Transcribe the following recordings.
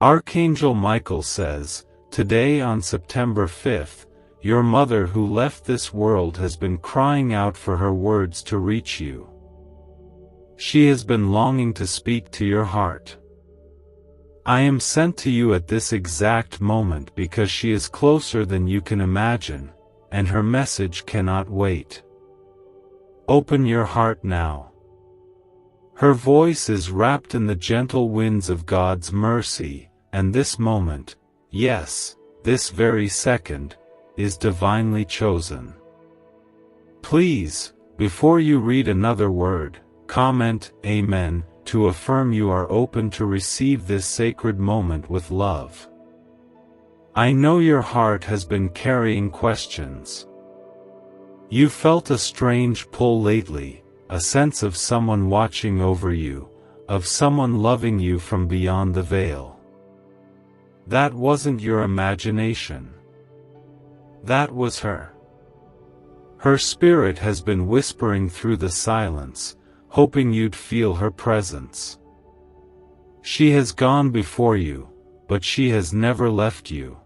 Archangel Michael says, today on September 5th, your mother who left this world has been crying out for her words to reach you. She has been longing to speak to your heart. I am sent to you at this exact moment because she is closer than you can imagine, and her message cannot wait. Open your heart now. Her voice is wrapped in the gentle winds of God's mercy, and this moment, yes, this very second, is divinely chosen. Please, before you read another word, comment Amen to affirm you are open to receive this sacred moment with love. I know your heart has been carrying questions. You felt a strange pull lately, a sense of someone watching over you, of someone loving you from beyond the veil. That wasn't your imagination. That was her. Her spirit has been whispering through the silence, hoping you'd feel her presence. She has gone before you, but she has never left you.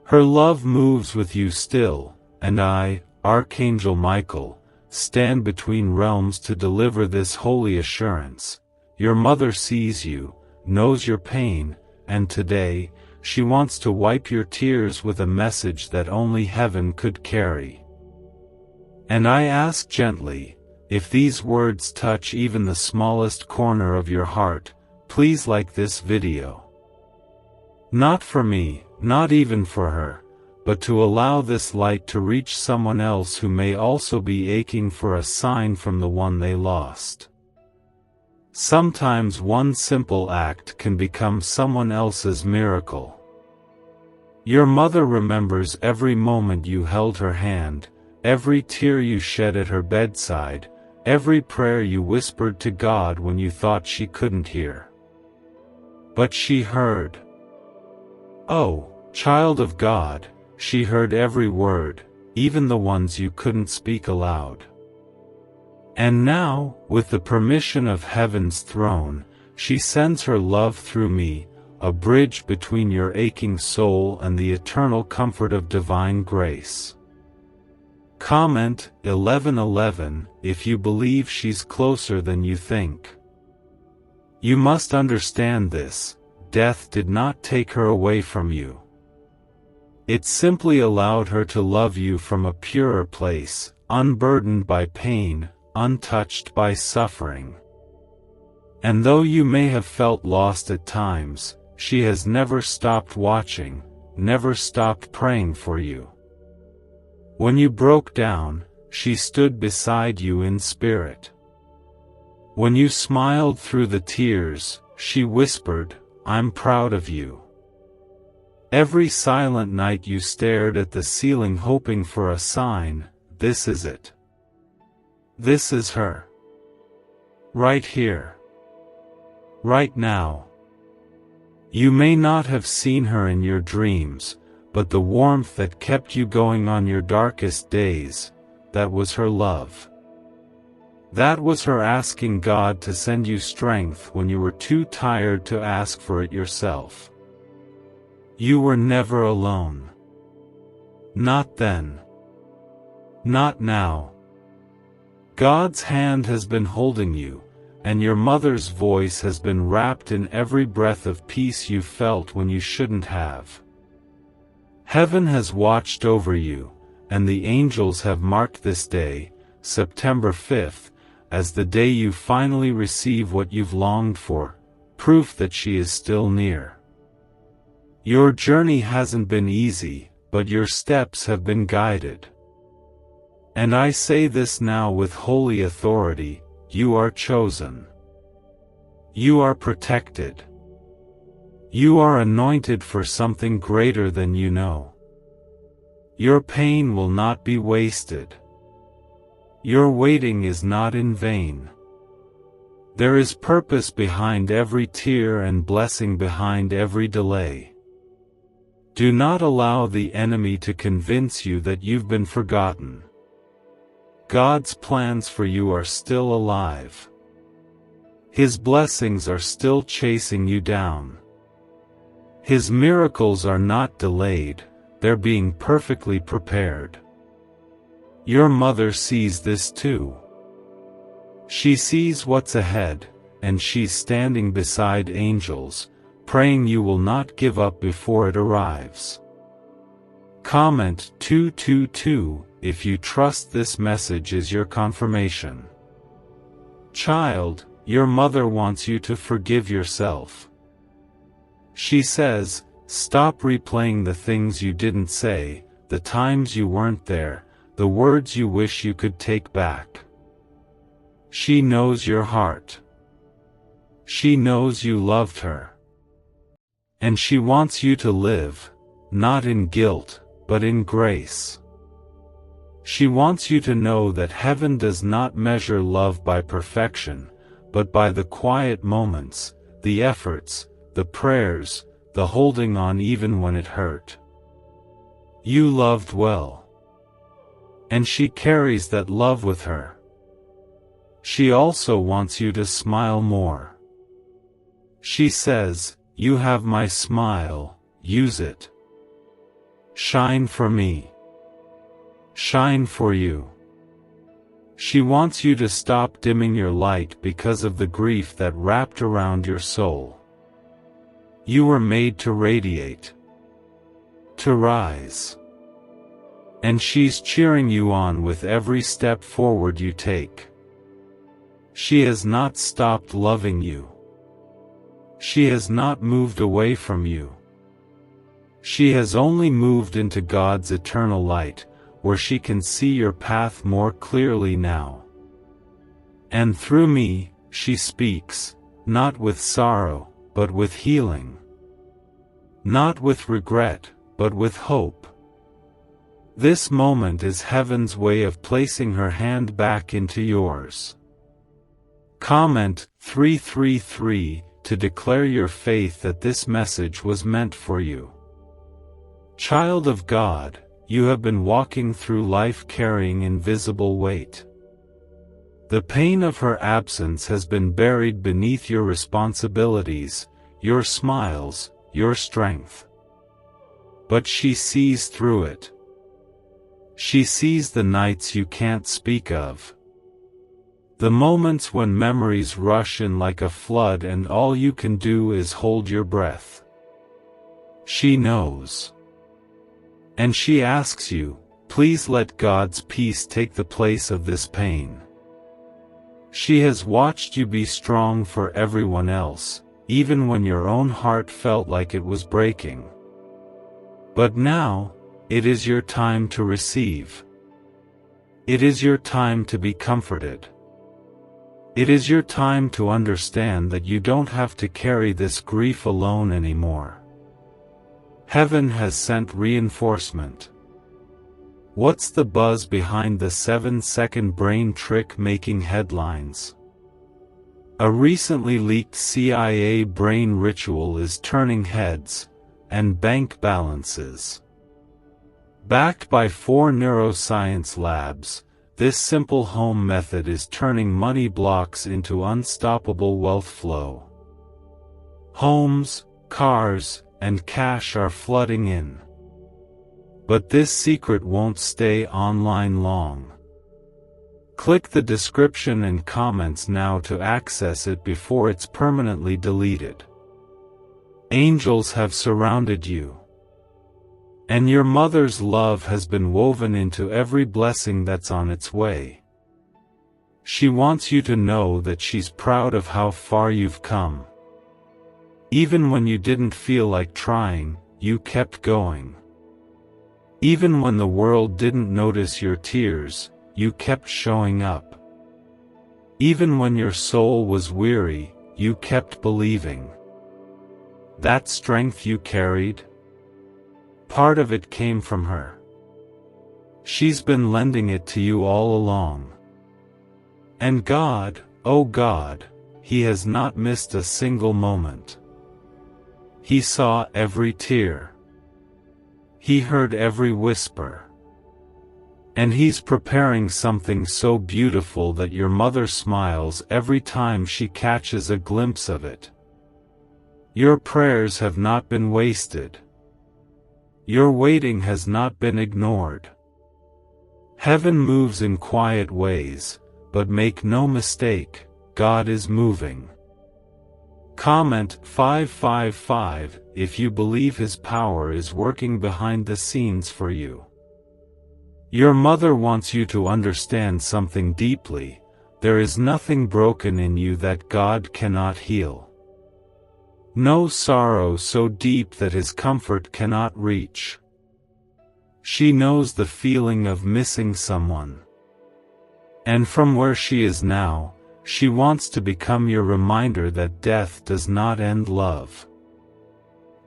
Her love moves with you still, and I, Archangel Michael, stand between realms to deliver this holy assurance. Your mother sees you, knows your pain, and today, she wants to wipe your tears with a message that only heaven could carry. And I ask gently, if these words touch even the smallest corner of your heart, please like this video. Not for me, not even for her, but to allow this light to reach someone else who may also be aching for a sign from the one they lost. Sometimes one simple act can become someone else's miracle. Your mother remembers every moment you held her hand, every tear you shed at her bedside, every prayer you whispered to God when you thought she couldn't hear. But she heard. Oh, child of God, she heard every word, even the ones you couldn't speak aloud. And now, with the permission of heaven's throne, she sends her love through me, a bridge between your aching soul and the eternal comfort of divine grace. Comment 1111 if you believe she's closer than you think. You must understand this, death did not take her away from you. It simply allowed her to love you from a purer place, unburdened by pain, untouched by suffering. And though you may have felt lost at times, she has never stopped watching, never stopped praying for you. When you broke down, she stood beside you in spirit. When you smiled through the tears, she whispered, I'm proud of you. Every silent night you stared at the ceiling hoping for a sign, this is it. This is her. Right here. Right now. You may not have seen her in your dreams, but the warmth that kept you going on your darkest days, that was her love. That was her asking God to send you strength when you were too tired to ask for it yourself. You were never alone. Not then. Not now. God's hand has been holding you, and your mother's voice has been wrapped in every breath of peace you felt when you shouldn't have. Heaven has watched over you, and the angels have marked this day, September 5th, as the day you finally receive what you've longed for, proof that she is still near. Your journey hasn't been easy, but your steps have been guided. And I say this now with holy authority, you are chosen. You are protected. You are anointed for something greater than you know. Your pain will not be wasted. Your waiting is not in vain. There is purpose behind every tear and blessing behind every delay. Do not allow the enemy to convince you that you've been forgotten. God's plans for you are still alive. His blessings are still chasing you down. His miracles are not delayed, they're being perfectly prepared. Your mother sees this too. She sees what's ahead, and she's standing beside angels, praying you will not give up before it arrives. Comment 222 if you trust this message is your confirmation. Child, your mother wants you to forgive yourself. She says, stop replaying the things you didn't say, the times you weren't there, the words you wish you could take back. She knows your heart. She knows you loved her. And she wants you to live, not in guilt, but in grace. She wants you to know that heaven does not measure love by perfection, but by the quiet moments, the efforts, the prayers, the holding on even when it hurt. You loved well. And she carries that love with her. She also wants you to smile more. She says, you have my smile, use it. Shine for me. Shine for you. She wants you to stop dimming your light because of the grief that wrapped around your soul. You were made to radiate, to rise. And she's cheering you on with every step forward you take. She has not stopped loving you. She has not moved away from you. She has only moved into God's eternal light, where she can see your path more clearly now. And through me, she speaks, not with sorrow, but with healing. Not with regret, but with hope. This moment is heaven's way of placing her hand back into yours. Comment 333 to declare your faith that this message was meant for you. Child of God, you have been walking through life carrying invisible weight. The pain of her absence has been buried beneath your responsibilities, your smiles, your strength. But she sees through it. She sees the nights you can't speak of. The moments when memories rush in like a flood and all you can do is hold your breath. She knows. And she asks you, please let God's peace take the place of this pain. She has watched you be strong for everyone else, even when your own heart felt like it was breaking. But now, it is your time to receive. It is your time to be comforted. It is your time to understand that you don't have to carry this grief alone anymore. Heaven has sent reinforcement. What's the buzz behind the 7-second brain trick making headlines? A recently leaked CIA brain ritual is turning heads, and bank balances. Backed by 4 neuroscience labs, this simple home method is turning money blocks into unstoppable wealth flow. Homes, cars, and cash are flooding in. But this secret won't stay online long. Click the description and comments now to access it before it's permanently deleted. Angels have surrounded you. And your mother's love has been woven into every blessing that's on its way. She wants you to know that she's proud of how far you've come. Even when you didn't feel like trying, you kept going. Even when the world didn't notice your tears, you kept showing up. Even when your soul was weary, you kept believing. That strength you carried, part of it came from her. She's been lending it to you all along. And God, oh God, He has not missed a single moment. He saw every tear. He heard every whisper. And He's preparing something so beautiful that your mother smiles every time she catches a glimpse of it. Your prayers have not been wasted. Your waiting has not been ignored. Heaven moves in quiet ways, but make no mistake, God is moving. Comment 555 if you believe His power is working behind the scenes for you. Your mother wants you to understand something deeply. There is nothing broken in you that God cannot heal. No sorrow so deep that His comfort cannot reach. She knows the feeling of missing someone. And from where she is now, she wants to become your reminder that death does not end love.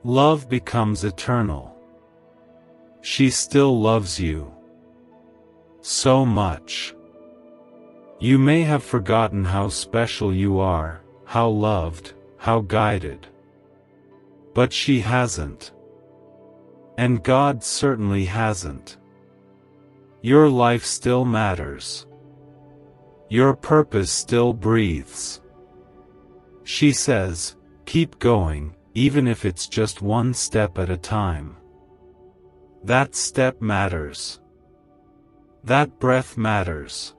Love becomes eternal. She still loves you. So much. You may have forgotten how special you are, how loved, how guided. But she hasn't. And God certainly hasn't. Your life still matters. Your purpose still breathes. She says, keep going, even if it's just one step at a time. That step matters. That breath matters.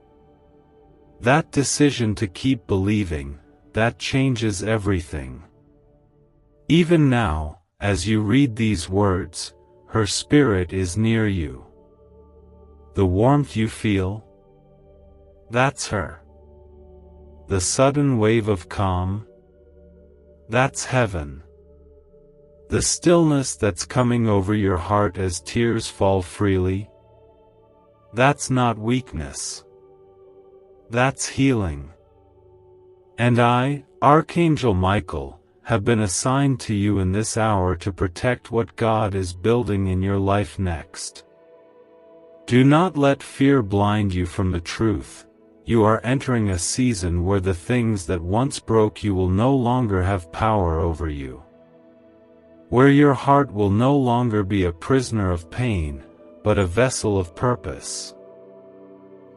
That decision to keep believing, that changes everything. Even now, as you read these words, her spirit is near you. The warmth you feel? That's her. The sudden wave of calm? That's heaven. The stillness that's coming over your heart as tears fall freely? That's not weakness. That's healing. And I, Archangel Michael, have been assigned to you in this hour to protect what God is building in your life next. Do not let fear blind you from the truth. You are entering a season where the things that once broke you will no longer have power over you. Where your heart will no longer be a prisoner of pain, but a vessel of purpose.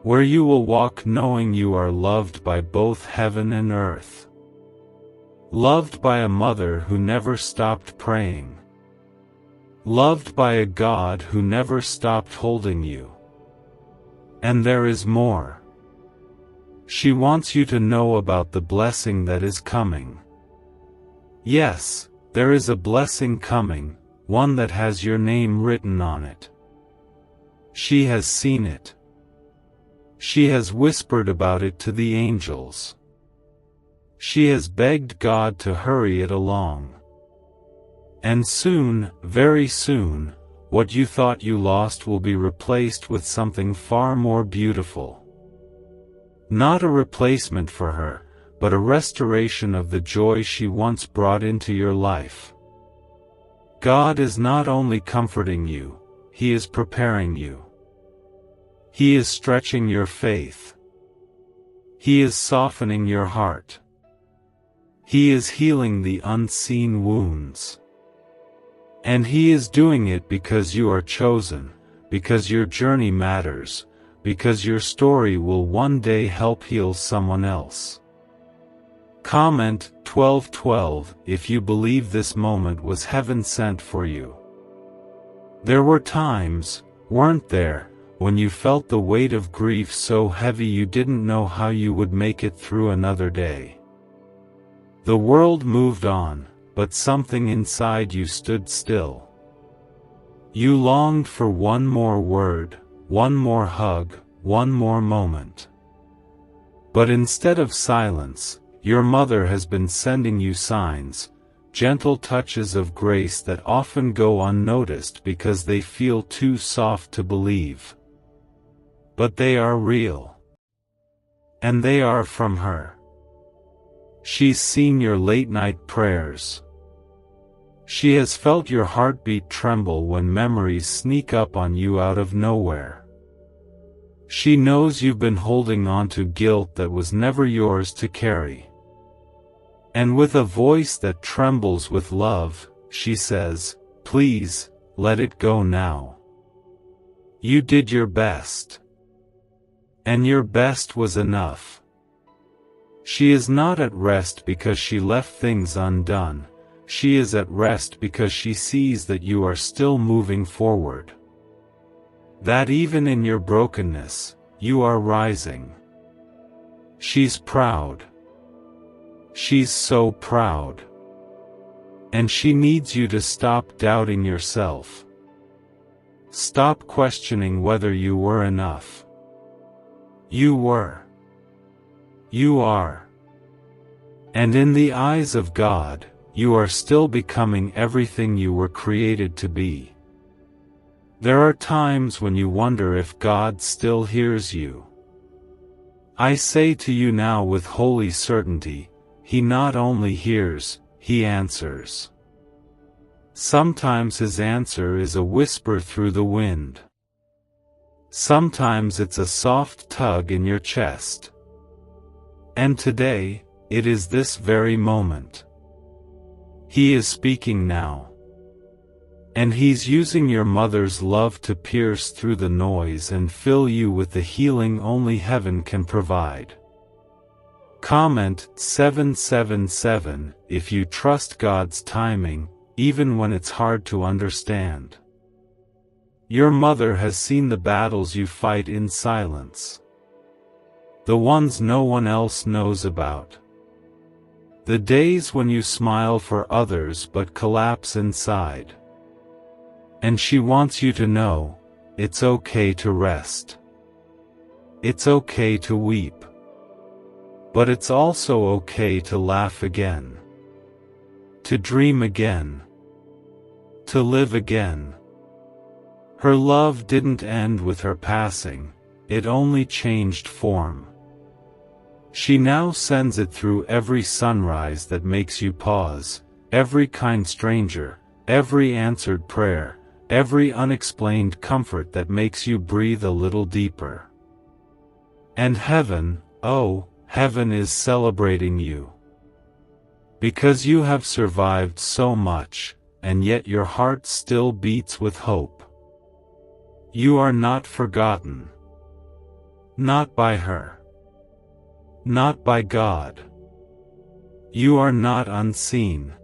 Where you will walk knowing you are loved by both heaven and earth. Loved by a mother who never stopped praying. Loved by a God who never stopped holding you. And there is more. She wants you to know about the blessing that is coming. Yes, there is a blessing coming, one that has your name written on it. She has seen it. She has whispered about it to the angels. She has begged God to hurry it along. And soon, very soon, what you thought you lost will be replaced with something far more beautiful. Not a replacement for her, but a restoration of the joy she once brought into your life. God is not only comforting you, He is preparing you. He is stretching your faith. He is softening your heart. He is healing the unseen wounds. And He is doing it because you are chosen, because your journey matters, because your story will one day help heal someone else. Comment 1212 if you believe this moment was heaven sent for you. There were times, weren't there, when you felt the weight of grief so heavy you didn't know how you would make it through another day. The world moved on, but something inside you stood still. You longed for one more word, one more hug, one more moment. But instead of silence, your mother has been sending you signs, gentle touches of grace that often go unnoticed because they feel too soft to believe. But they are real. And they are from her. She's seen your late-night prayers. She has felt your heartbeat tremble when memories sneak up on you out of nowhere. She knows you've been holding on to guilt that was never yours to carry. And with a voice that trembles with love, she says, "Please, let it go now. You did your best. And your best was enough." She is not at rest because she left things undone. She is at rest because she sees that you are still moving forward. That even in your brokenness, you are rising. She's proud. She's so proud. And she needs you to stop doubting yourself. Stop questioning whether you were enough. You were. You are. And in the eyes of God, you are still becoming everything you were created to be. There are times when you wonder if God still hears you. I say to you now with holy certainty, He not only hears, He answers. Sometimes His answer is a whisper through the wind. Sometimes it's a soft tug in your chest. And today, it is this very moment. He is speaking now. And He's using your mother's love to pierce through the noise and fill you with the healing only heaven can provide. Comment 777 if you trust God's timing, even when it's hard to understand. Your mother has seen the battles you fight in silence. The ones no one else knows about. The days when you smile for others but collapse inside. And she wants you to know, it's okay to rest. It's okay to weep. But it's also okay to laugh again. To dream again. To live again. Her love didn't end with her passing, it only changed form. She now sends it through every sunrise that makes you pause, every kind stranger, every answered prayer, every unexplained comfort that makes you breathe a little deeper. And heaven, oh, heaven is celebrating you. Because you have survived so much, and yet your heart still beats with hope. You are not forgotten. Not by her. Not by God. You are not unseen.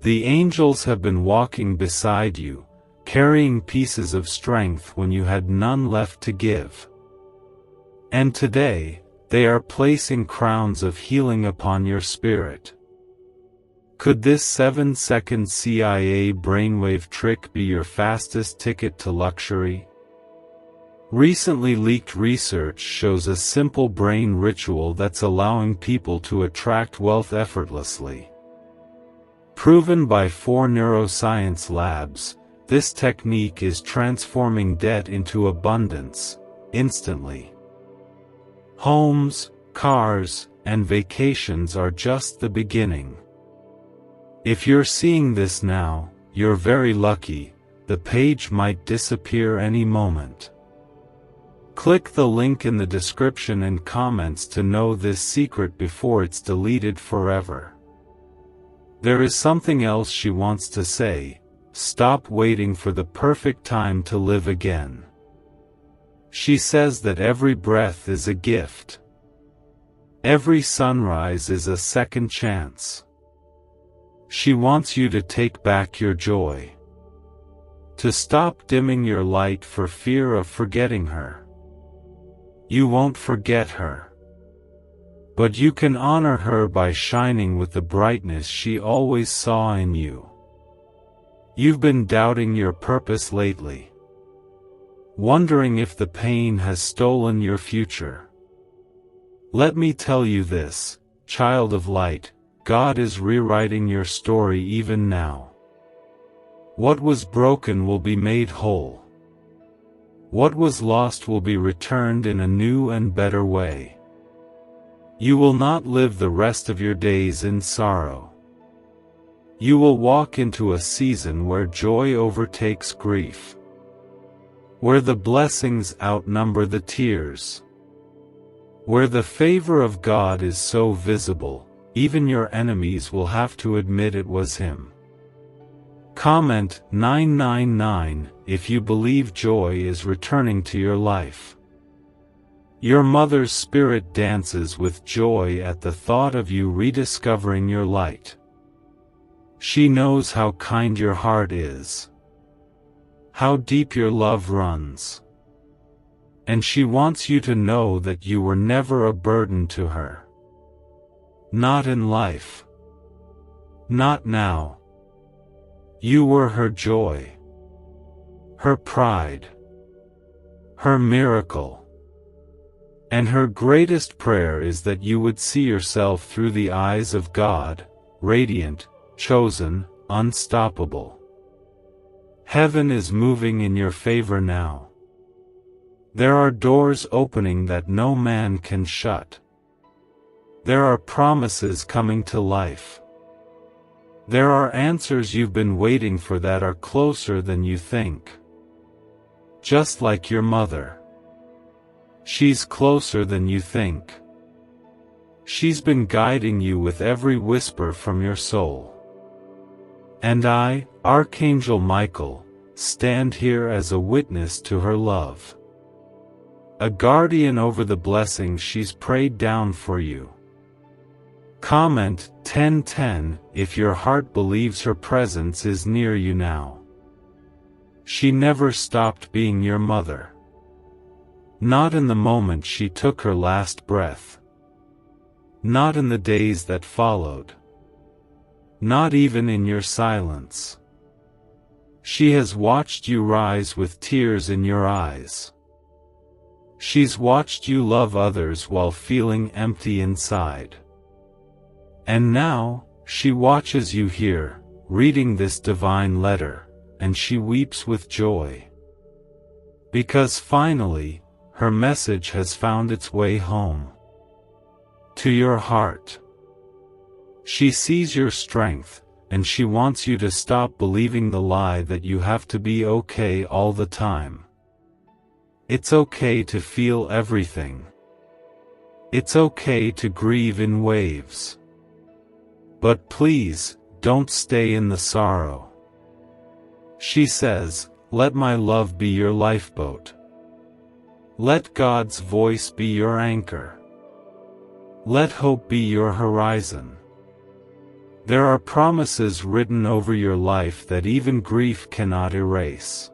The angels have been walking beside you, carrying pieces of strength when you had none left to give. And today, they are placing crowns of healing upon your spirit. Could this 7-second CIA brainwave trick be your fastest ticket to luxury? Recently leaked research shows a simple brain ritual that's allowing people to attract wealth effortlessly. Proven by 4 neuroscience labs, this technique is transforming debt into abundance, instantly. Homes, cars, and vacations are just the beginning. If you're seeing this now, you're very lucky, the page might disappear any moment. Click the link in the description and comments to know this secret before it's deleted forever. There is something else she wants to say: stop waiting for the perfect time to live again. She says that every breath is a gift. Every sunrise is a second chance. She wants you to take back your joy. To stop dimming your light for fear of forgetting her. You won't forget her. But you can honor her by shining with the brightness she always saw in you. You've been doubting your purpose lately. Wondering if the pain has stolen your future. Let me tell you this, child of light, God is rewriting your story even now. What was broken will be made whole. What was lost will be returned in a new and better way. You will not live the rest of your days in sorrow. You will walk into a season where joy overtakes grief. Where the blessings outnumber the tears. Where the favor of God is so visible, even your enemies will have to admit it was Him. Comment 999 if you believe joy is returning to your life. Your mother's spirit dances with joy at the thought of you rediscovering your light. She knows how kind your heart is, how deep your love runs. And she wants you to know that you were never a burden to her. Not in life. Not now. You were her joy, her pride, her miracle. And her greatest prayer is that you would see yourself through the eyes of God, radiant, chosen, unstoppable. Heaven is moving in your favor now. There are doors opening that no man can shut. There are promises coming to life. There are answers you've been waiting for that are closer than you think. Just like your mother. She's closer than you think. She's been guiding you with every whisper from your soul. And I, Archangel Michael, stand here as a witness to her love. A guardian over the blessings she's prayed down for you. Comment 1010 if your heart believes her presence is near you now. She never stopped being your mother. Not in the moment she took her last breath. Not in the days that followed. Not even in your silence. She has watched you rise with tears in your eyes. She's watched you love others while feeling empty inside. And now, she watches you here, reading this divine letter, and she weeps with joy. Because finally, her message has found its way home. To your heart. She sees your strength, and she wants you to stop believing the lie that you have to be okay all the time. It's okay to feel everything. It's okay to grieve in waves. But please, don't stay in the sorrow. She says, let my love be your lifeboat. Let God's voice be your anchor. Let hope be your horizon. There are promises written over your life that even grief cannot erase.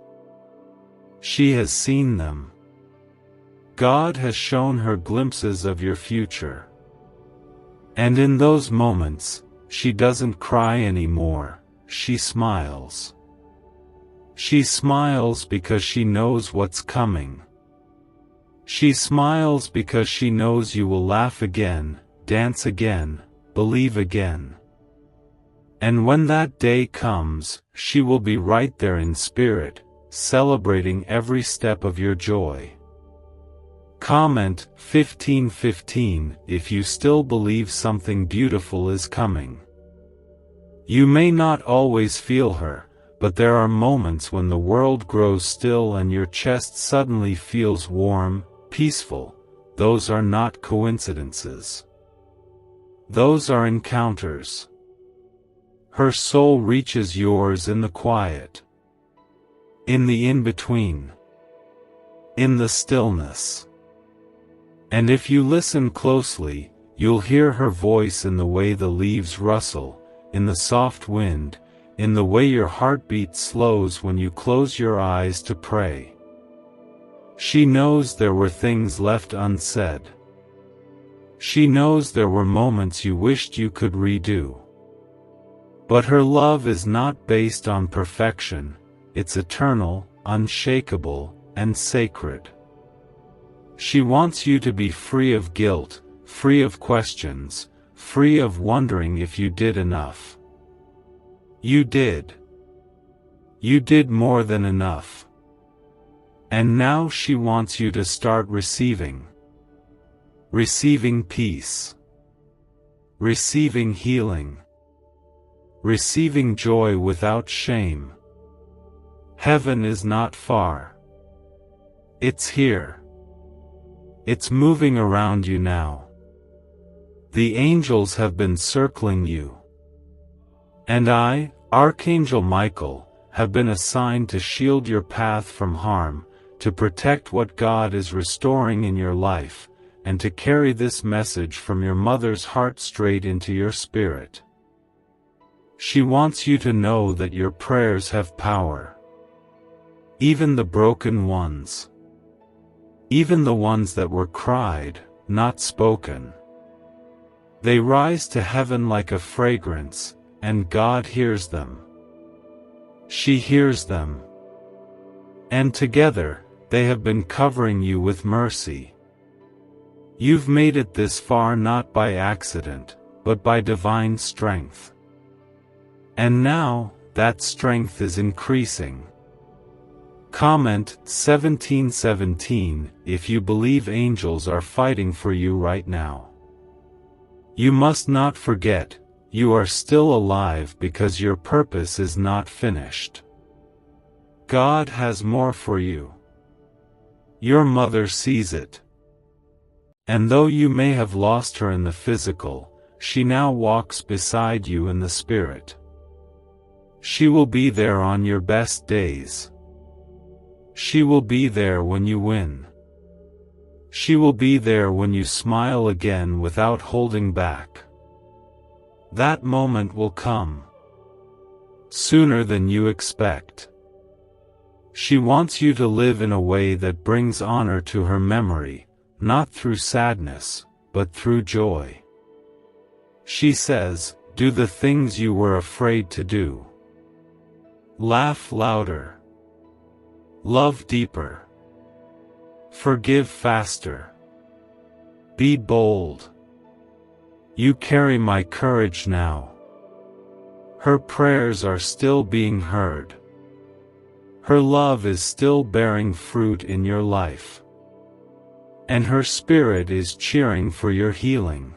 She has seen them. God has shown her glimpses of your future. And in those moments, she doesn't cry anymore, she smiles. She smiles because she knows what's coming. She smiles because she knows you will laugh again, dance again, believe again. And when that day comes, she will be right there in spirit, celebrating every step of your joy. Comment 1515 if you still believe something beautiful is coming. You may not always feel her, but there are moments when the world grows still and your chest suddenly feels warm, peaceful. Those are not coincidences. Those are encounters. Her soul reaches yours in the quiet. In the in-between. In the stillness. And if you listen closely, you'll hear her voice in the way the leaves rustle, in the soft wind, in the way your heartbeat slows when you close your eyes to pray. She knows there were things left unsaid. She knows there were moments you wished you could redo. But her love is not based on perfection, it's eternal, unshakable, and sacred. She wants you to be free of guilt, free of questions, free of wondering if you did enough. You did. You did more than enough. And now she wants you to start receiving. Receiving peace. Receiving healing. Receiving joy without shame. Heaven is not far. It's here. It's moving around you now. The angels have been circling you. And I, Archangel Michael, have been assigned to shield your path from harm, to protect what God is restoring in your life, and to carry this message from your mother's heart straight into your spirit. She wants you to know that your prayers have power. Even the broken ones. Even the ones that were cried, not spoken. They rise to heaven like a fragrance, and God hears them. She hears them. And together, they have been covering you with mercy. You've made it this far not by accident, but by divine strength. And now, that strength is increasing. Comment 1717 if you believe angels are fighting for you right now. You must not forget, you are still alive because your purpose is not finished. God has more for you. Your mother sees it. And though you may have lost her in the physical, she now walks beside you in the spirit. She will be there on your best days. She will be there when you win. She will be there when you smile again without holding back. That moment will come. Sooner than you expect. She wants you to live in a way that brings honor to her memory, not through sadness, but through joy. She says, do the things you were afraid to do. Laugh louder. Love deeper. Forgive faster. Be bold. You carry my courage now. Her prayers are still being heard. Her love is still bearing fruit in your life. And her spirit is cheering for your healing.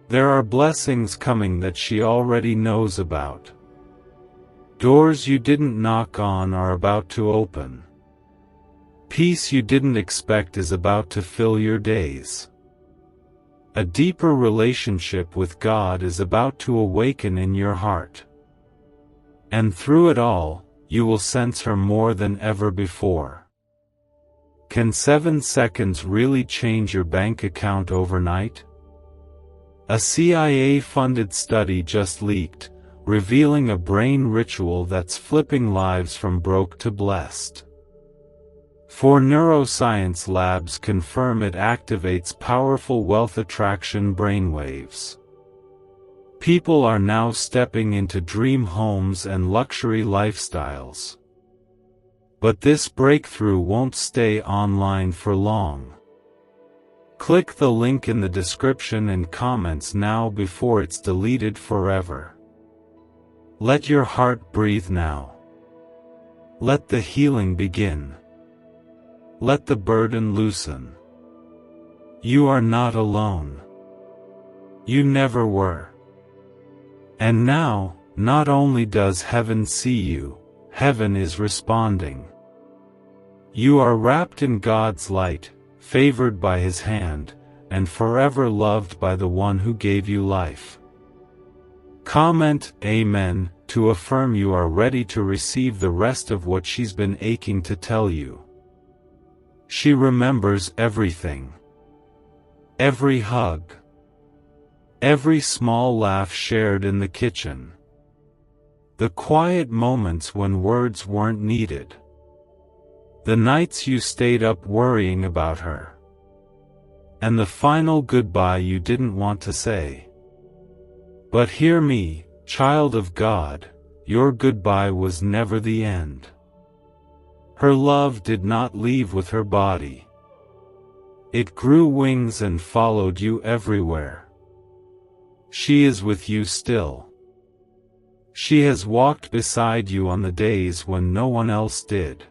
There are blessings coming that she already knows about. Doors you didn't knock on are about to open. Peace you didn't expect is about to fill your days. A deeper relationship with God is about to awaken in your heart. And through it all, you will sense her more than ever before. Can 7 seconds really change your bank account overnight? A CIA-funded study just leaked, revealing a brain ritual that's flipping lives from broke to blessed. 4 neuroscience labs confirm it activates powerful wealth attraction brainwaves. People are now stepping into dream homes and luxury lifestyles. But this breakthrough won't stay online for long. Click the link in the description and comments now before it's deleted forever. Let your heart breathe now. Let the healing begin. Let the burden loosen. You are not alone. You never were. And now, not only does heaven see you, heaven is responding. You are wrapped in God's light, favored by His hand, and forever loved by the one who gave you life. Comment Amen to affirm you are ready to receive the rest of what she's been aching to tell you. She remembers everything. Every hug. Every small laugh shared in the kitchen. The quiet moments when words weren't needed. The nights you stayed up worrying about her. And the final goodbye you didn't want to say. But hear me, child of God, your goodbye was never the end. Her love did not leave with her body. It grew wings and followed you everywhere. She is with you still. She has walked beside you on the days when no one else did.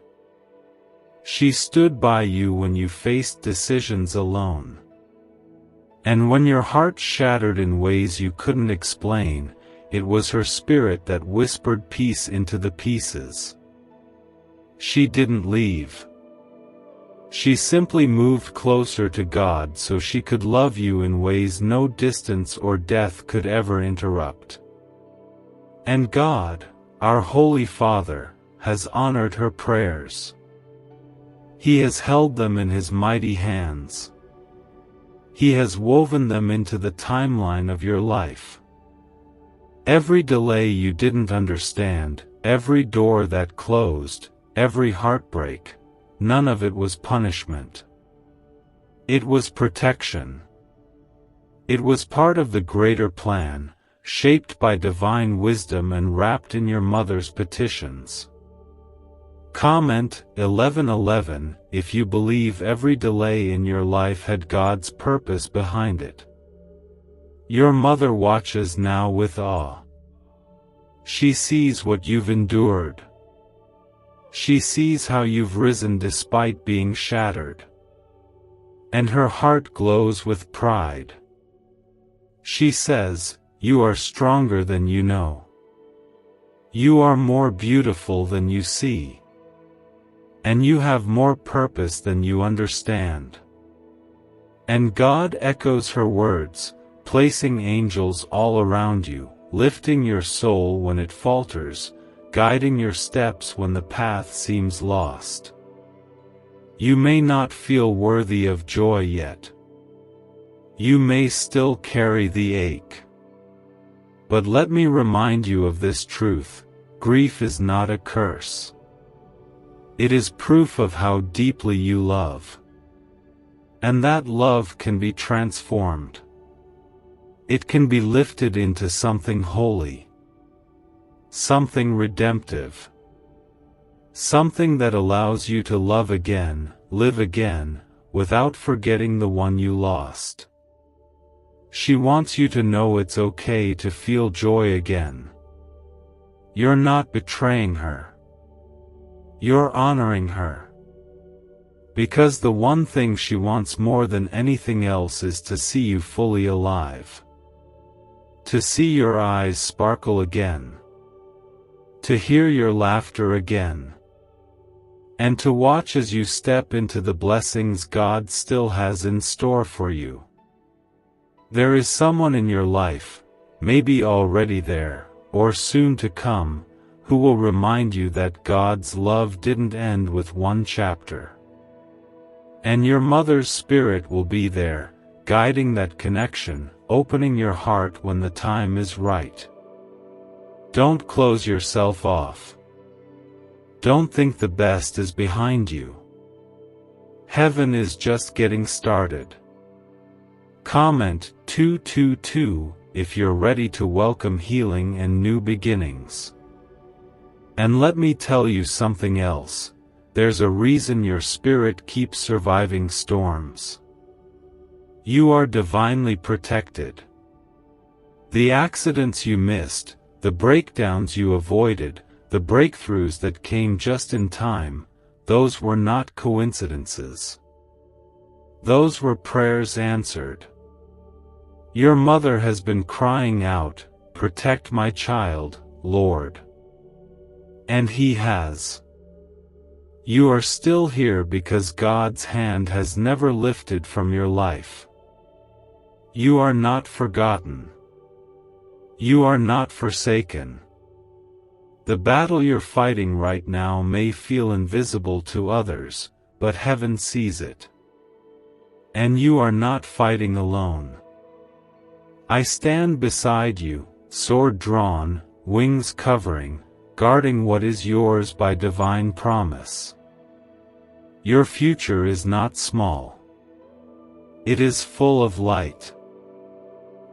She stood by you when you faced decisions alone. And when your heart shattered in ways you couldn't explain, it was her spirit that whispered peace into the pieces. She didn't leave. She simply moved closer to God so she could love you in ways no distance or death could ever interrupt. And God, our Holy Father, has honored her prayers. He has held them in His mighty hands. He has woven them into the timeline of your life. Every delay you didn't understand, every door that closed, every heartbreak, none of it was punishment. It was protection. It was part of the greater plan, shaped by divine wisdom and wrapped in your mother's petitions. Comment 1111 if you believe every delay in your life had God's purpose behind it. Your mother watches now with awe. She sees what you've endured. She sees how you've risen despite being shattered. And her heart glows with pride. She says, "You are stronger than you know. You are more beautiful than you see. And you have more purpose than you understand." And God echoes her words, placing angels all around you, lifting your soul when it falters, guiding your steps when the path seems lost. You may not feel worthy of joy yet. You may still carry the ache. But let me remind you of this truth: grief is not a curse. It is proof of how deeply you love. And that love can be transformed. It can be lifted into something holy. Something redemptive. Something that allows you to love again, live again, without forgetting the one you lost. She wants you to know it's okay to feel joy again. You're not betraying her. You're honoring her. Because the one thing she wants more than anything else is to see you fully alive. To see your eyes sparkle again. To hear your laughter again. And to watch as you step into the blessings God still has in store for you. There is someone in your life, maybe already there, or soon to come, who will remind you that God's love didn't end with one chapter. And your mother's spirit will be there, guiding that connection, opening your heart when the time is right. Don't close yourself off. Don't think the best is behind you. Heaven is just getting started. Comment 222 if you're ready to welcome healing and new beginnings. And let me tell you something else. There's a reason your spirit keeps surviving storms. You are divinely protected. The accidents you missed, the breakdowns you avoided, the breakthroughs that came just in time, those were not coincidences. Those were prayers answered. Your mother has been crying out, "Protect my child, Lord." And He has. You are still here because God's hand has never lifted from your life. You are not forgotten. You are not forsaken. The battle you're fighting right now may feel invisible to others, but heaven sees it. And you are not fighting alone. I stand beside you, sword drawn, wings covering, guarding what is yours by divine promise. Your future is not small. It is full of light.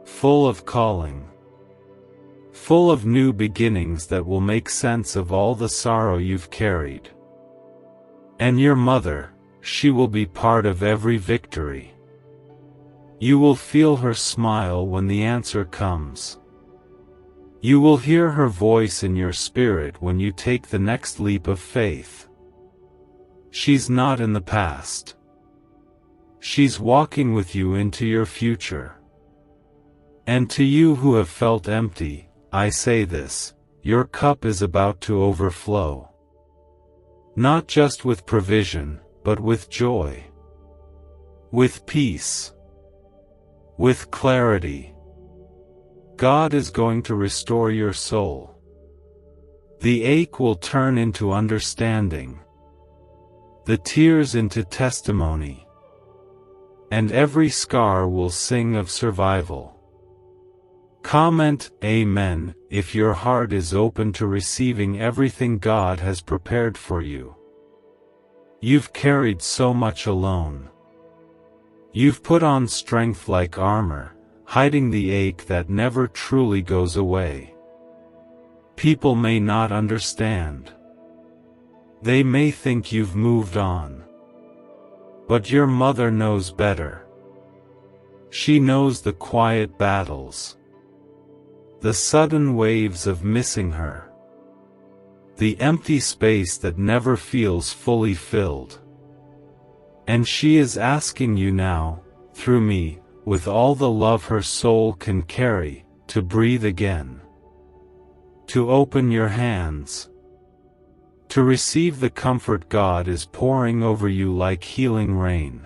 Full of calling. Full of new beginnings that will make sense of all the sorrow you've carried. And your mother, she will be part of every victory. You will feel her smile when the answer comes. You will hear her voice in your spirit when you take the next leap of faith. She's not in the past. She's walking with you into your future. And to you who have felt empty, I say this: your cup is about to overflow. Not just with provision, but with joy. With peace. With clarity. God is going to restore your soul. The ache will turn into understanding. The tears into testimony. And every scar will sing of survival. Comment Amen if your heart is open to receiving everything God has prepared for you. You've carried so much alone. You've put on strength like armor, hiding the ache that never truly goes away. People may not understand. They may think you've moved on. But your mother knows better. She knows the quiet battles, the sudden waves of missing her, the empty space that never feels fully filled. And she is asking you now, through me, with all the love her soul can carry, to breathe again. To open your hands. To receive the comfort God is pouring over you like healing rain.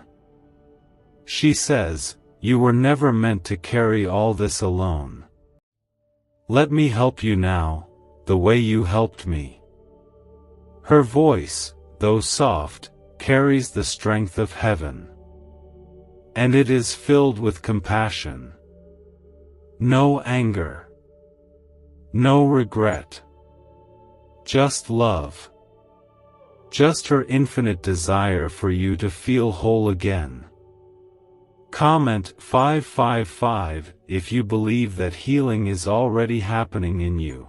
She says, you were never meant to carry all this alone. Let me help you now, the way you helped me. Her voice, though soft, carries the strength of heaven. And it is filled with compassion. No anger. No regret. Just love. Just her infinite desire for you to feel whole again. Comment 555 if you believe that healing is already happening in you.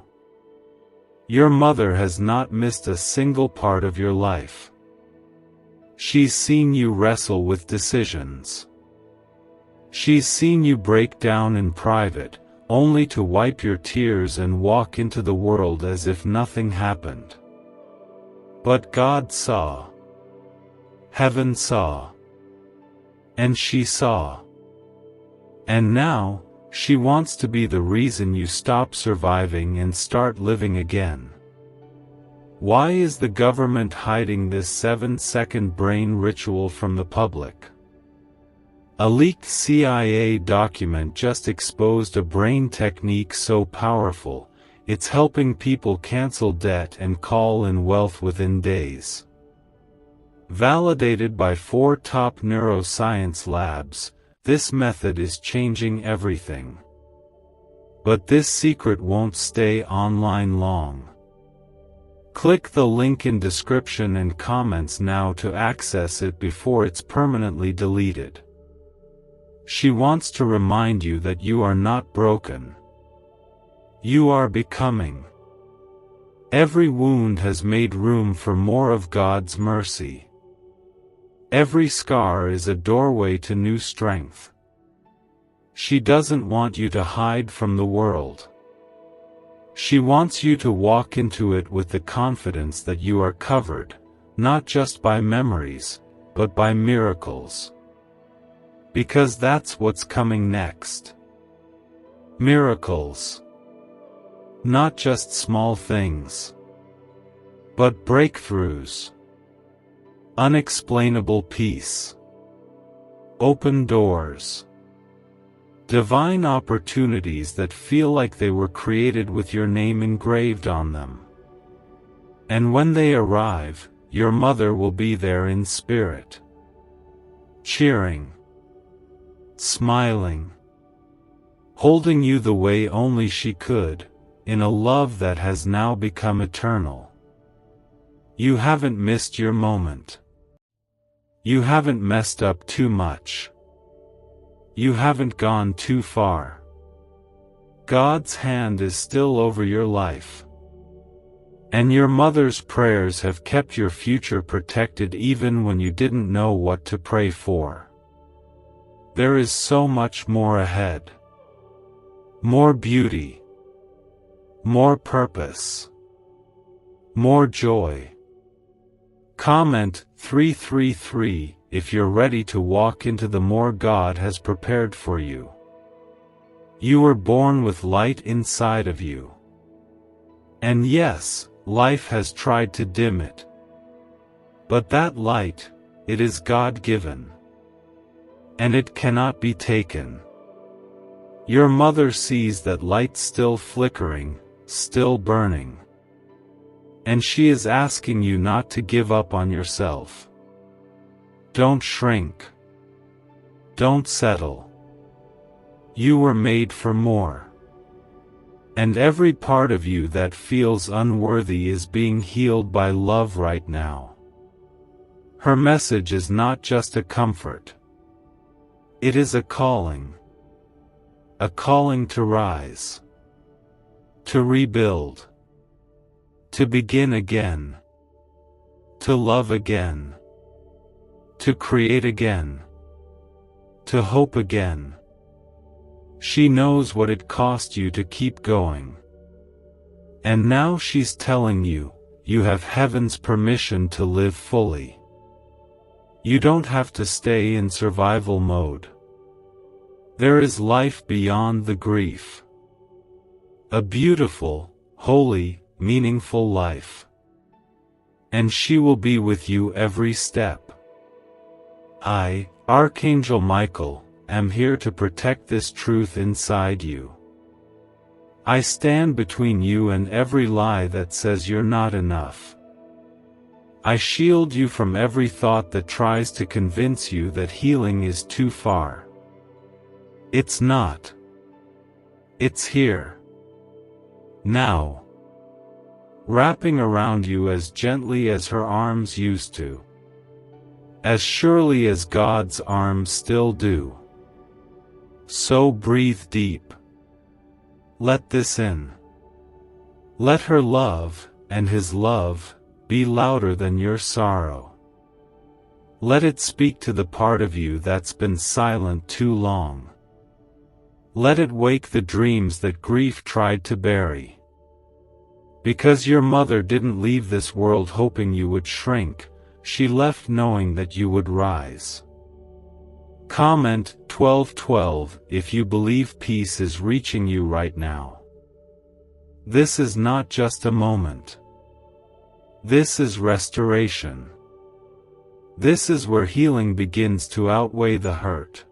Your mother has not missed a single part of your life. She's seen you wrestle with decisions. She's seen you break down in private, only to wipe your tears and walk into the world as if nothing happened. But God saw. Heaven saw. And she saw. And now, she wants to be the reason you stop surviving and start living again. Why is the government hiding this 7-second brain ritual from the public? A leaked CIA document just exposed a brain technique so powerful, it's helping people cancel debt and call in wealth within days. Validated by 4 top neuroscience labs, this method is changing everything. But this secret won't stay online long. Click the link in description and comments now to access it before it's permanently deleted. She wants to remind you that you are not broken. You are becoming. Every wound has made room for more of God's mercy. Every scar is a doorway to new strength. She doesn't want you to hide from the world. She wants you to walk into it with the confidence that you are covered, not just by memories, but by miracles. Because that's what's coming next. Miracles. Not just small things, but breakthroughs. Unexplainable peace. Open doors. Divine opportunities that feel like they were created with your name engraved on them. And when they arrive, your mother will be there in spirit. Cheering. Smiling. Holding you the way only she could, in a love that has now become eternal. You haven't missed your moment. You haven't messed up too much. You haven't gone too far. God's hand is still over your life. And your mother's prayers have kept your future protected even when you didn't know what to pray for. There is so much more ahead. More beauty. More purpose. More joy. Comment 333 if you're ready to walk into the more God has prepared for you. You were born with light inside of you. And yes, life has tried to dim it. But that light, it is God-given. And it cannot be taken. Your mother sees that light still flickering, still burning. And she is asking you not to give up on yourself. Don't shrink. Don't settle. You were made for more. And every part of you that feels unworthy is being healed by love right now. Her message is not just a comfort. It is a calling. A calling to rise. To rebuild. To begin again. To love again. To create again. To hope again. She knows what it cost you to keep going. And now she's telling you, you have heaven's permission to live fully. You don't have to stay in survival mode. There is life beyond the grief. A beautiful, holy, meaningful life. And she will be with you every step. I, Archangel Michael, am here to protect this truth inside you. I stand between you and every lie that says you're not enough. I shield you from every thought that tries to convince you that healing is too far. It's not. It's here. Now. Wrapping around you as gently as her arms used to. As surely as God's arms still do. So breathe deep. Let this in. Let her love, and his love, be louder than your sorrow. Let it speak to the part of you that's been silent too long. Let it wake the dreams that grief tried to bury. Because your mother didn't leave this world hoping you would shrink, she left knowing that you would rise. Comment 1212 if you believe peace is reaching you right now. This is not just a moment. This is restoration. This is where healing begins to outweigh the hurt.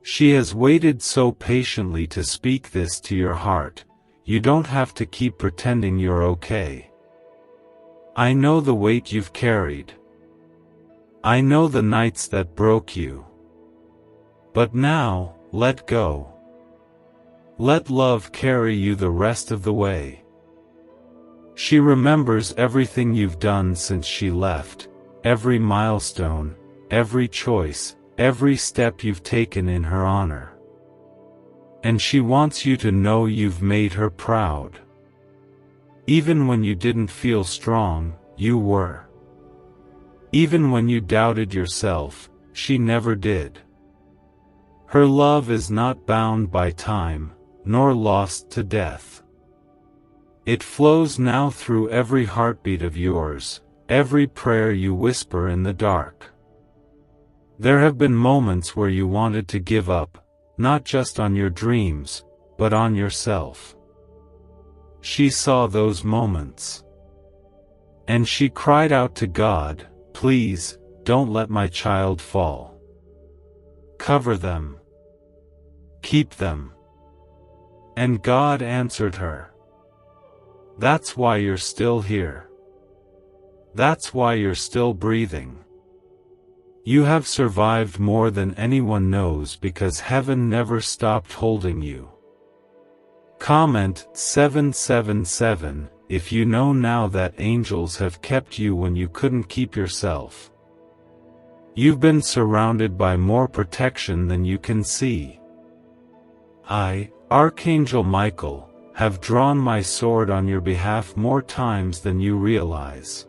She has waited so patiently to speak this to your heart. You don't have to keep pretending you're okay. I know the weight you've carried. I know the nights that broke you. But now, let go. Let love carry you the rest of the way. She remembers everything you've done since she left, every milestone, every choice, every step you've taken in her honor. And she wants you to know you've made her proud. Even when you didn't feel strong, you were. Even when you doubted yourself, she never did. Her love is not bound by time, nor lost to death. It flows now through every heartbeat of yours, every prayer you whisper in the dark. There have been moments where you wanted to give up, not just on your dreams, but on yourself. She saw those moments. And she cried out to God, "Please, don't let my child fall. Cover them. Keep them." And God answered her. That's why you're still here. That's why you're still breathing. You have survived more than anyone knows because heaven never stopped holding you. Comment 777 if you know now that angels have kept you when you couldn't keep yourself. You've been surrounded by more protection than you can see. I, Archangel Michael, have drawn my sword on your behalf more times than you realize.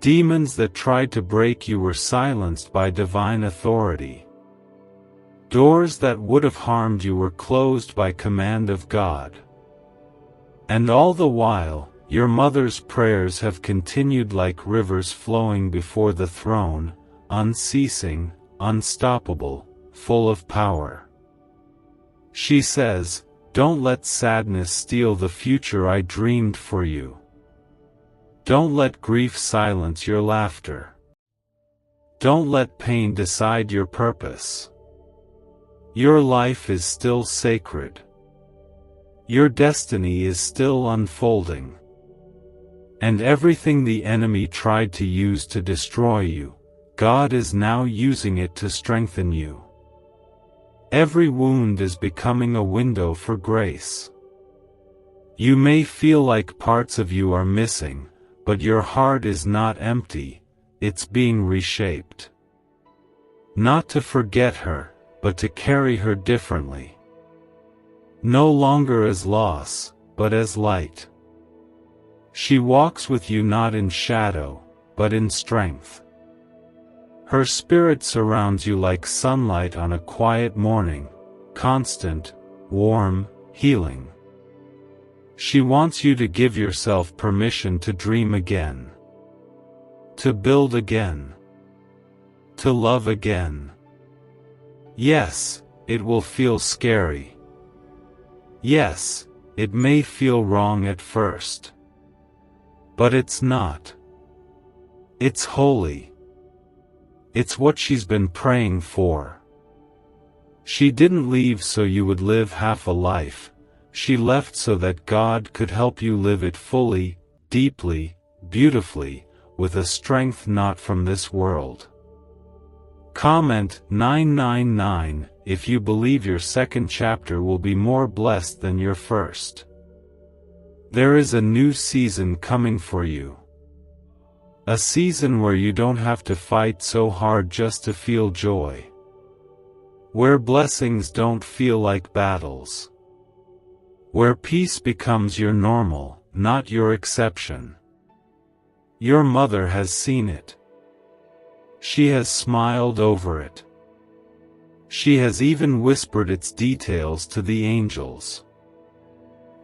Demons that tried to break you were silenced by divine authority. Doors that would have harmed you were closed by command of God. And all the while, your mother's prayers have continued like rivers flowing before the throne, unceasing, unstoppable, full of power. She says, "Don't let sadness steal the future I dreamed for you. Don't let grief silence your laughter. Don't let pain decide your purpose. Your life is still sacred. Your destiny is still unfolding. And everything the enemy tried to use to destroy you, God is now using it to strengthen you. Every wound is becoming a window for grace. You may feel like parts of you are missing, but your heart is not empty, it's being reshaped. Not to forget her, but to carry her differently. No longer as loss, but as light. She walks with you not in shadow, but in strength. Her spirit surrounds you like sunlight on a quiet morning, constant, warm, healing. She wants you to give yourself permission to dream again. To build again. To love again. Yes, it will feel scary. Yes, it may feel wrong at first. But it's not. It's holy. It's what she's been praying for. She didn't leave so you would live half a life. She left so that God could help you live it fully, deeply, beautifully, with a strength not from this world. Comment 999 if you believe your second chapter will be more blessed than your first. There is a new season coming for you. A season where you don't have to fight so hard just to feel joy. Where blessings don't feel like battles. Where peace becomes your normal, not your exception. Your mother has seen it. She has smiled over it. She has even whispered its details to the angels.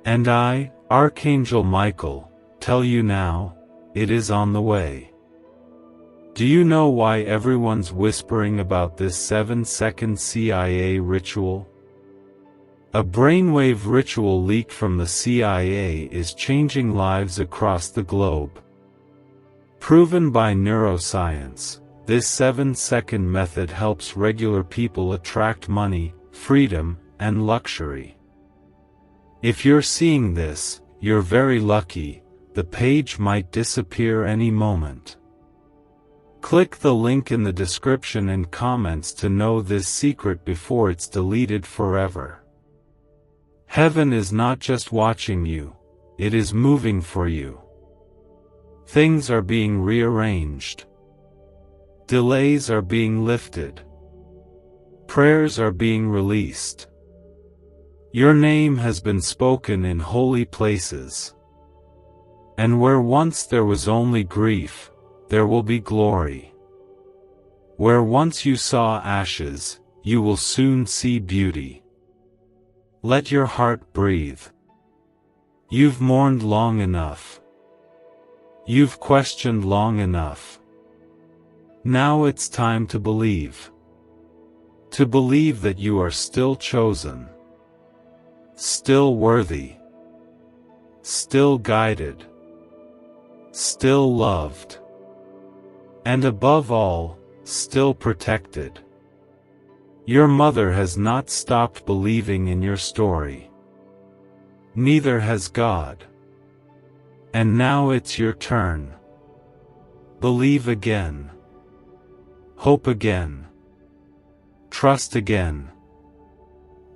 And I, Archangel Michael, tell you now, it is on the way. Do you know why everyone's whispering about this 7-second CIA ritual? A brainwave ritual leaked from the CIA is changing lives across the globe. Proven by neuroscience, this 7-second method helps regular people attract money, freedom, and luxury. If you're seeing this, you're very lucky. The page might disappear any moment. Click the link in the description and comments to know this secret before it's deleted forever. Heaven is not just watching you, it is moving for you. Things are being rearranged. Delays are being lifted. Prayers are being released. Your name has been spoken in holy places. And where once there was only grief, there will be glory. Where once you saw ashes, you will soon see beauty. Let your heart breathe. You've mourned long enough. You've questioned long enough. Now it's time to believe. To believe that you are still chosen. Still worthy. Still guided. Still loved. And above all, still protected. Your mother has not stopped believing in your story. Neither has God. And now it's your turn. Believe again. Hope again. Trust again.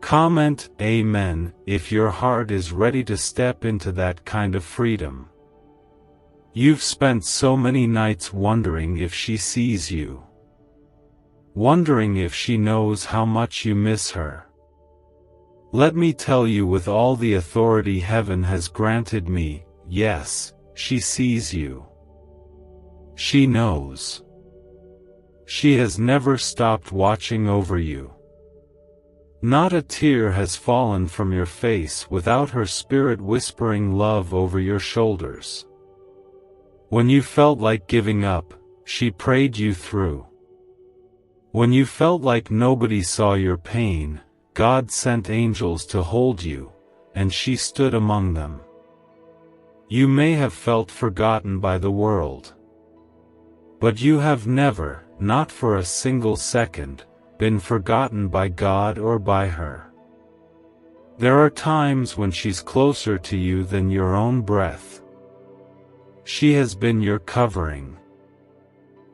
Comment Amen if your heart is ready to step into that kind of freedom. You've spent so many nights wondering if she sees you. Wondering if she knows how much you miss her. Let me tell you with all the authority heaven has granted me, yes, she sees you. She knows. She has never stopped watching over you. Not a tear has fallen from your face without her spirit whispering love over your shoulders. When you felt like giving up, she prayed you through. When you felt like nobody saw your pain, God sent angels to hold you, and she stood among them. You may have felt forgotten by the world. But you have never, not for a single second, been forgotten by God or by her. There are times when she's closer to you than your own breath. She has been your covering.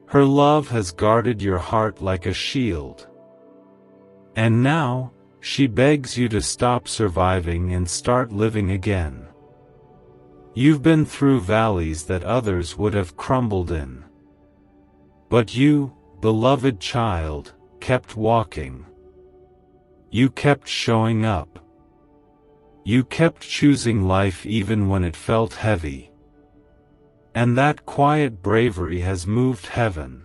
Her love has guarded your heart like a shield. And now, she begs you to stop surviving and start living again. You've been through valleys that others would have crumbled in. But you, beloved child, kept walking. You kept showing up. You kept choosing life even when it felt heavy. And that quiet bravery has moved heaven.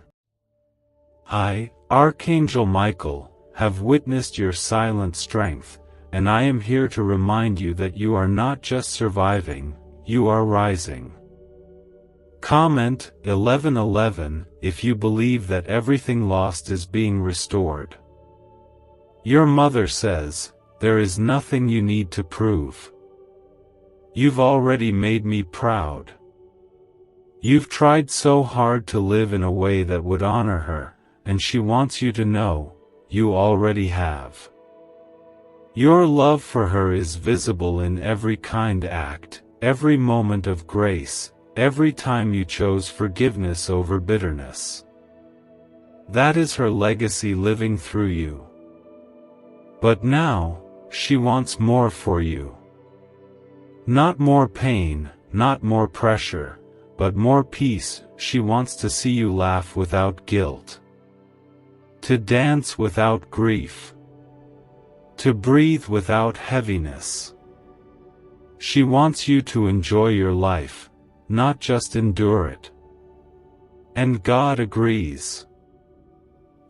I, Archangel Michael, have witnessed your silent strength, and I am here to remind you that you are not just surviving, you are rising. Comment 1111 if you believe that everything lost is being restored. Your mother says, there is nothing you need to prove. You've already made me proud. You've tried so hard to live in a way that would honor her, and she wants you to know, you already have. Your love for her is visible in every kind act, every moment of grace, every time you chose forgiveness over bitterness. That is her legacy living through you. But now, she wants more for you. Not more pain, not more pressure, but more peace. She wants to see you laugh without guilt. To dance without grief. To breathe without heaviness. She wants you to enjoy your life, not just endure it. And God agrees.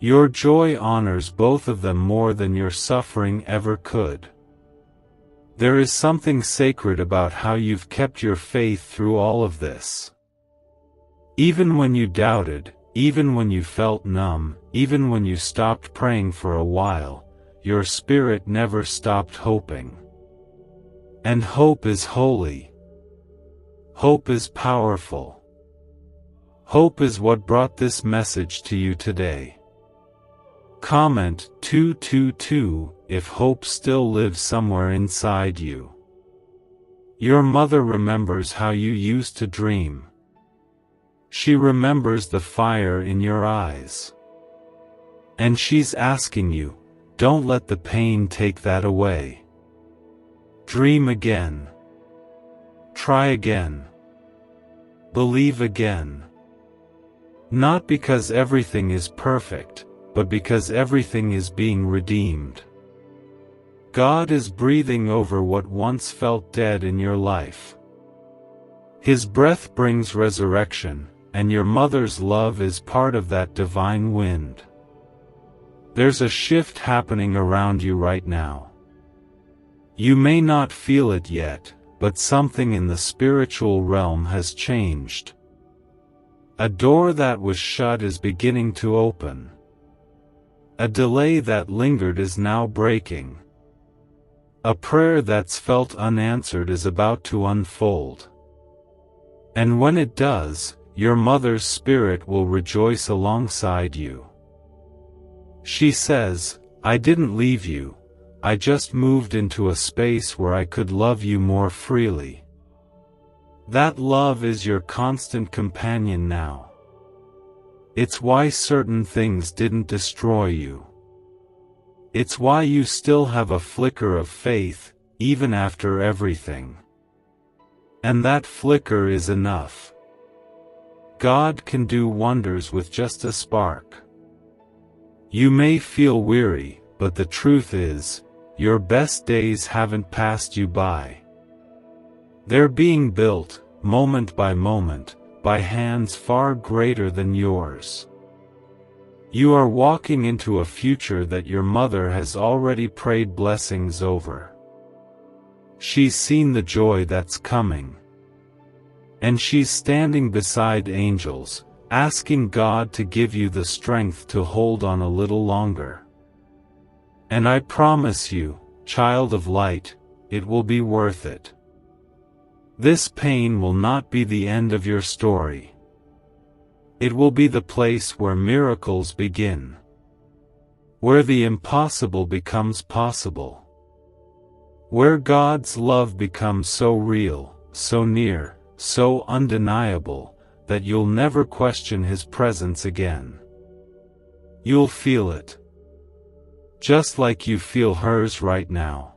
Your joy honors both of them more than your suffering ever could. There is something sacred about how you've kept your faith through all of this. Even when you doubted, even when you felt numb, even when you stopped praying for a while, your spirit never stopped hoping. And hope is holy. Hope is powerful. Hope is what brought this message to you today. Comment 222 if hope still lives somewhere inside you. Your mother remembers how you used to dream. She remembers the fire in your eyes. And she's asking you, don't let the pain take that away. Dream again. Try again. Believe again. Not because everything is perfect, but because everything is being redeemed. God is breathing over what once felt dead in your life. His breath brings resurrection, and your mother's love is part of that divine wind. There's a shift happening around you right now. You may not feel it yet, but something in the spiritual realm has changed. A door that was shut is beginning to open. A delay that lingered is now breaking. A prayer that's felt unanswered is about to unfold. And when it does, your mother's spirit will rejoice alongside you. She says, I didn't leave you, I just moved into a space where I could love you more freely. That love is your constant companion now. It's why certain things didn't destroy you. It's why you still have a flicker of faith, even after everything. And that flicker is enough. God can do wonders with just a spark. You may feel weary, but the truth is, your best days haven't passed you by. They're being built, moment by moment, by hands far greater than yours. You are walking into a future that your mother has already prayed blessings over. She's seen the joy that's coming. And she's standing beside angels, asking God to give you the strength to hold on a little longer. And I promise you, child of light, it will be worth it. This pain will not be the end of your story. It will be the place where miracles begin. Where the impossible becomes possible. Where God's love becomes so real, so near, so undeniable, that you'll never question His presence again. You'll feel it. Just like you feel hers right now.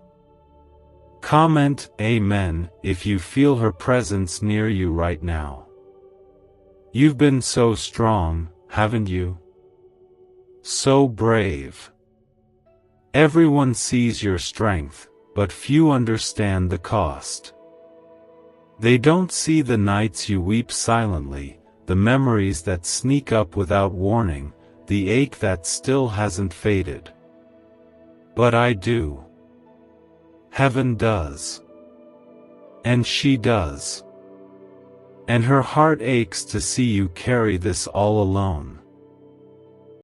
Comment Amen if you feel her presence near you right now. You've been so strong, haven't you? So brave. Everyone sees your strength, but few understand the cost. They don't see the nights you weep silently, the memories that sneak up without warning, the ache that still hasn't faded. But I do. Heaven does. And she does. And her heart aches to see you carry this all alone.